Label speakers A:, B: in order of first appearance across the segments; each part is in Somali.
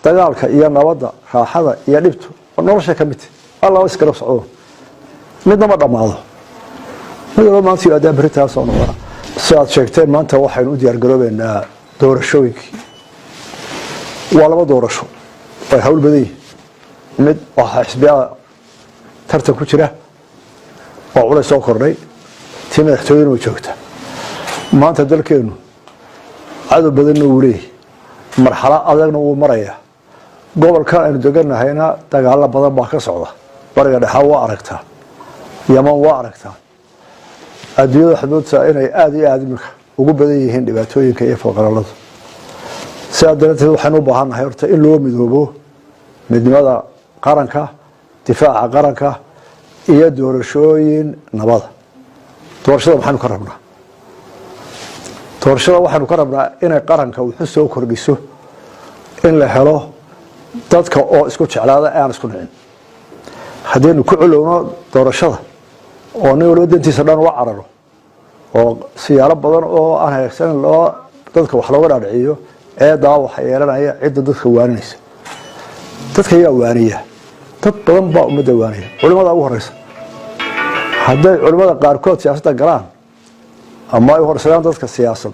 A: dagaalka iyo nabadda raaxada iyo dhibtu nolosha ka mid Allah iska rabsado midna ma dhamaado midna maanta iyo adaa baritaa soo noqda saad sheegteen maanta waxaynu u diyaar garoobeynaa doorashooyinkii waa laba doorasho ay hawl baday mid waxa xisbiga tartan ku jira oo culays soo kordhay tii madaxtooyadu way joogtaa maanta dalkeenu cadu badan uu leeyahay marxalad adagna uu maraya gobolkan aynu deganahayna dagaal badan baa ka socda bariga dhexe waa aragtaa yaman waa aragtaa adduunyada xududta inay aad iyo aad ugu badan yihiin dhibaatooyinka iyo falqalalada sidaa darteed waxaan u baahanahay horta in loo midoobo midnimada qaranka difaaca qaranka iyo doorashooyin nabada doorashada waxaanu ka rabnaa doorashada waxaanu ka rabnaa inay qaranka wuxuu soo kordhiso in la helo dadka oo isku jeclaada aan isku nicin haddaynu ku culowno doorashada oo nin walba dantiisa dhan uga cararo oo siyaalo badan oo aan hagaagsanin loo dadka wax looga dhaadhiciyo eedaa waxa yeelanaya cidda dadka waaninaysa dadka ayaa waaniya dad badan baa ummadda waaniya culimada ugu horeysa hadday culimada qaarkood siyaasadda galaan ama ay horsadaan dadka siyaasad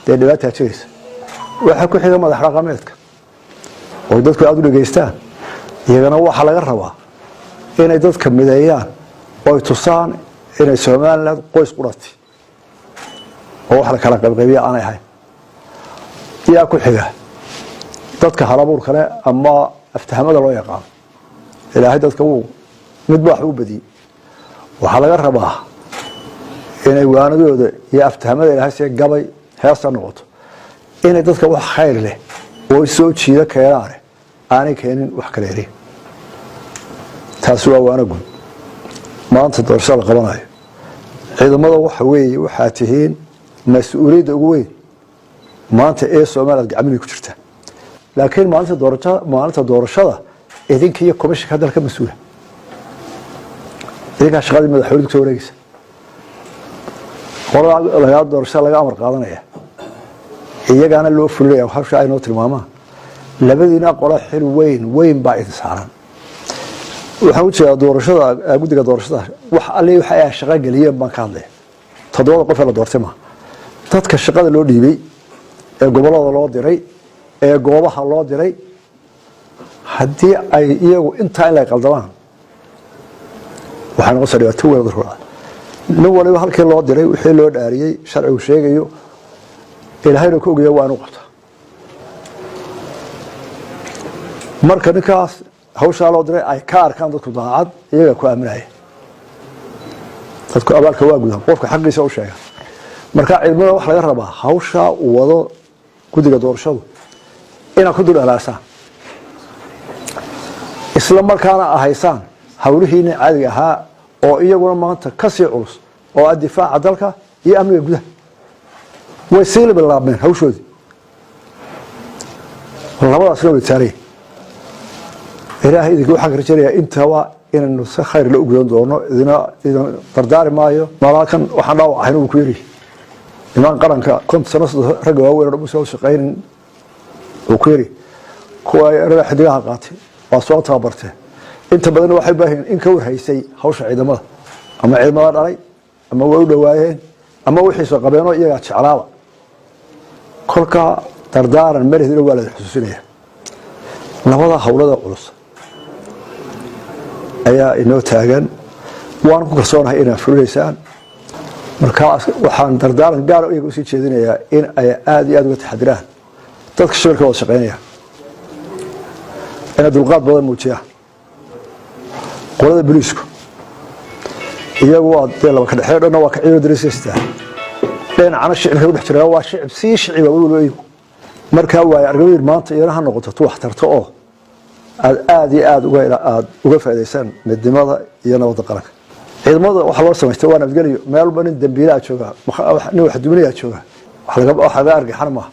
A: dee dhibaataa jiraysa waxaa ku xiga madax dhaqameedka oo dadku aad u dhageystaan iyagana waxaa laga rabaa inay dadka mideeyaan oo ay tusaan inay Soomaaliland qoys qurati oo wax la kala qaybqaybiya aanay ahayn yaa ku xiga dadka halabuur kale ama aftahamada loo yaqaan ilaahay dadka uu mid wax u badiyay waxa laga rabaa inay waanadooda iyo aftahamada ilaahay si gabay heesta noqoto inay dadka wax khayr leh oo soo jiida keenaan aanay keenin wax kale yiri taas waa waanagu maanta doorashada qabanayo ciidamada waxa weeye waxa tihiin mas'uuliyadda ugu weyn maanta ee Soomaaliland gacmihi ku jirta laakiin maalinta doorashada idinkiyo komishanka dalka mas'uula idinka shaqadii madaxweynaha soo wareegaysa qoraal laga doorashada laga amar qaadanaya iyagana loo fuliyay waxa ay noo tilmaamaan labadiina qolo xil weyn baa idin saaran waxa uu jeedaa doorashada guddiga doorashada wax alle waxa ay shaqo galiyeen baan ka hadlay toddoba qof la doortay ma dadka shaqada loo dhiibay ee gobolada loo diray ee goobaha loo diray haddii ay iyagu inta ay qaldamaan waxaan uga soo dhigtay weerar ruuxa nin waliba halkii loo diray wixii loo dhaariyay sharcigu sheegayo ilaahayna ku ogeeyo waan u qabtaa marka ninkaas hawsha loo diray ay ka arkaan dadku daacad iyaga ku aaminaya dadku abaalka waa gudaha qofka xaqiisa u sheega marka cilmiga wax laga rabaa hawsha uu wado guddiga doorashadu ina ku dulalaasaan isla markaana ahaysaan hawlihiina caadiga ahaa oo iyaguna maanta ka sii culus oo difaaca dalka iyo amniga gudaha way sii bilaabmeen hawshoodii labadaas loo taariikh ilaahay idinku waxa rajaynayaa inta waa inaynu si khayr la ugu doono idina dardaari maayo malaakan waxaan dhaawacayn uu ku yiri imaan qaranka konta sano rag waaweyn oo soo shaqeeyeen uu ku yiri kuwa ay xidigaha qaatay waa soo tababartay inta badan waxay baahan in ka warhaysay hawsha ciidamada ama ciidamada dhalay ama way u dhawaayeen ama wixii soo qabeenoo iyaga jeclaaba kolka dardaaran marihii waa la xusuusinaya labada hawlada culus ayaa inoo taagan waan ku kalsoonahay inay fulineysaan marka waxaan dardaaran gaar ah iyagu sii jeedinayaa in ay aad iyo aad uga taxadiraan dadka shirka wada shaqeynaya inay dulqaad badan muujiyaan qolada booliisku iyagu waa laba ka dhaxeeyo dhanna waa ka ciido dariiska dhinacana shicibka u dhex jira waa shicib sii shiciba waliba marka waa argamiir maanta iyana noqoto tu waxtarto oo aad iyo aad uga faa'iideysan midnimada iyo nabadda qaranka ciidamada waxa loo sameeyay waa nabadgelyo meel badan dambiilaa jooga nin wax duminaya jooga waxa laga argixan ma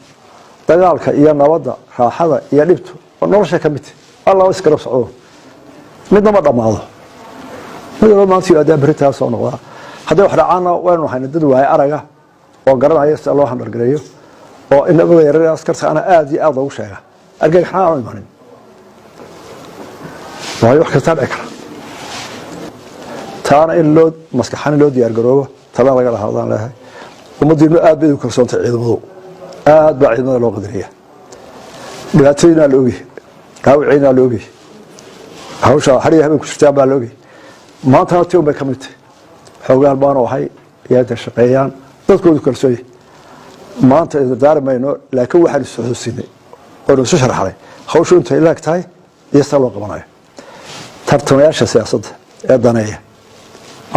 A: dagaalka iyo nabadda raaxada iyo dhibtu nolosha ka mid Allah iska rabsado midna ma dhamaado midna maanta iyo adaa baritaa soo noqda hadday wax dhacaana waanu hayna dad waay araga oo garanaya si loo handal gareeyo oo inaba yaraa askarta ana aad iyo aad ugu sheega argagaxna aan imanin waayo wax kastaa dhici kara taana in loo maskaxan loo diyaar garoobo tala laga hadlaan lahay ummaddiinu aad bay u kalsoontay ciidamadu aad baa ciidamada loo qadariya dhibaatooyinaa la ogyahay dhaawiciinaa la ogyahay hawsha xariya habeen ku jirtaan baa la ogyahay maantana tii un bay ka mid tahay xoogaan baanu ahay iyada shaqeeyaan dadkoodu kalsoon yahay maanta daari mayno laakiin waxaan is xusuusinay oo isu sharaxnay hawshu intay laag tahay iyo sida loo qabanayo tartamayaasha siyaasadda ee daneeya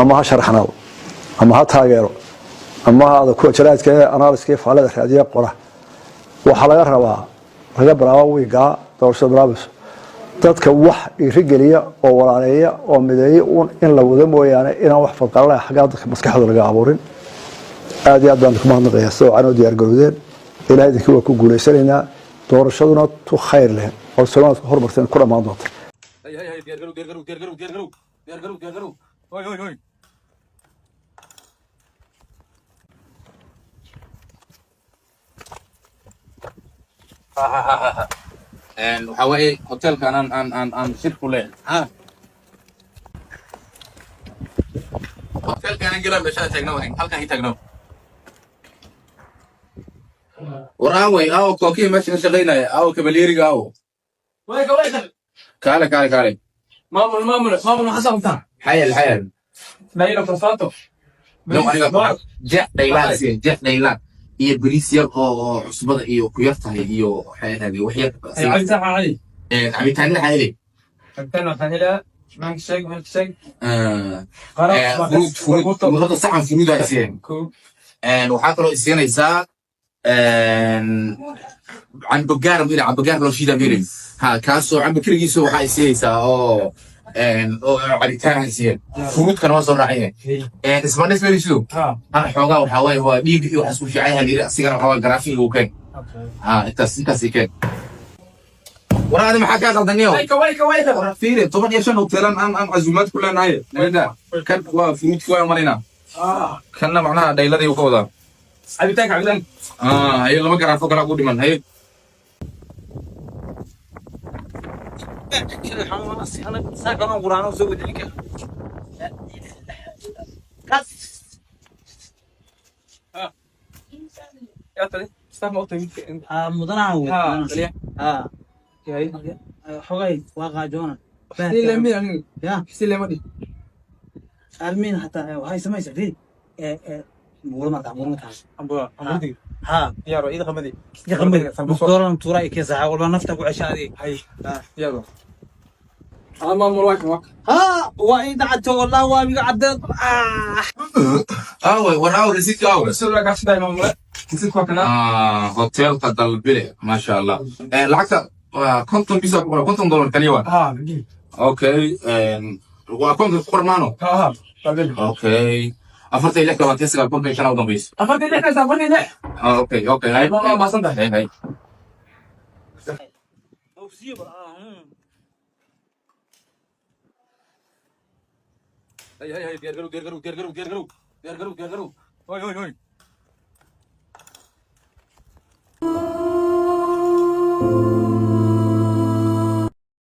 A: ama ha sharaxnaado ama ha taageero ama ha kuwa jaraadka ee analyska iyo faalada raadiya qora waxaa laga rabaa laga bilaabo wiigaa doorashada bilaabayso dadka wax dhiirigeliya oo walaaleeya oo mideeya in la wada mooyaane inaan wax fadqalala xaggaa dadka maskaxdooda laga abuurin aad iyo aad baan ku mahadnaqayaa sida waxaan u diyaar garowdeen ilaahay idinkii waa ku guulaysanaynaa doorashaduna tu khayr leh oo Soomaaliya horumarteen ku dhamaan doonta
B: waxaa waaye hotelkan aan shir ku leeyahay hotelkan gala meesha taagno halkan taagno waraaway aw kookii meesha shaqeynaya aw kabaliiriga aw kaale maamul xasaabta xayal layla farsato no aniga jeex dhaylaan iyo bariis yar oo cusbada iyo ku yar tahay iyo waxyaalaha wax yar cabitaan caadi cabitaan هذا صعب في ميدا إسيان وحاطه إسيان إساء عن بقار ميرا عن بقار لو شيدا ميرين ها كاسو عن بكري يسوع هاي إسيان أو عريتان إسيان فروت كانوا صار رعيه اسمه ناس ميري شو ها حوجا والحواي هو بيجي وحسوا في عيها اللي سيجار الحواي جرافي وكان ها أنت سيكان ورا هذا محاكاة غلطانية ويكا فيري طبعا يشان وبتلان أم عزومات كلها نهاية ماذا كان فروت كوي مرينا كنا معناها دايلا دي وكودا عبيتك هي لما كان فوق العقود من هي أنا ساكن قرآن وسوي ذلك يا ترى استمع وتبي مدرعة
C: حوي واقع جونا
B: حسين لمين
C: يا
B: حسين لمين
C: أرمين حتى هاي سماي سفري مقول ما تعمل
B: أمبودي
C: ها
B: يا رأي إذا خمدي
C: يا خمدي مقدورا تراي كيسا ولا نفتك وعشادي
B: هاي يا رأي أنا ما مروح
C: ها وإذا عدت والله وابي عدت
B: وراو رسيت كاو
D: سورة قاعد دايما ملا نسيت كوكنا
B: هوتيل قد البلي ما شاء الله العكس كنتم بيسا كنتم دولار كليوان
D: نجي
B: اوكي وكنتم قرمانو اوكي افرتي لك لو تيسا كنتم شنو دبيس
D: أفرد لك إذا بني لا
B: اوكي هاي
D: ما صندق
B: هاي هاي دير قرو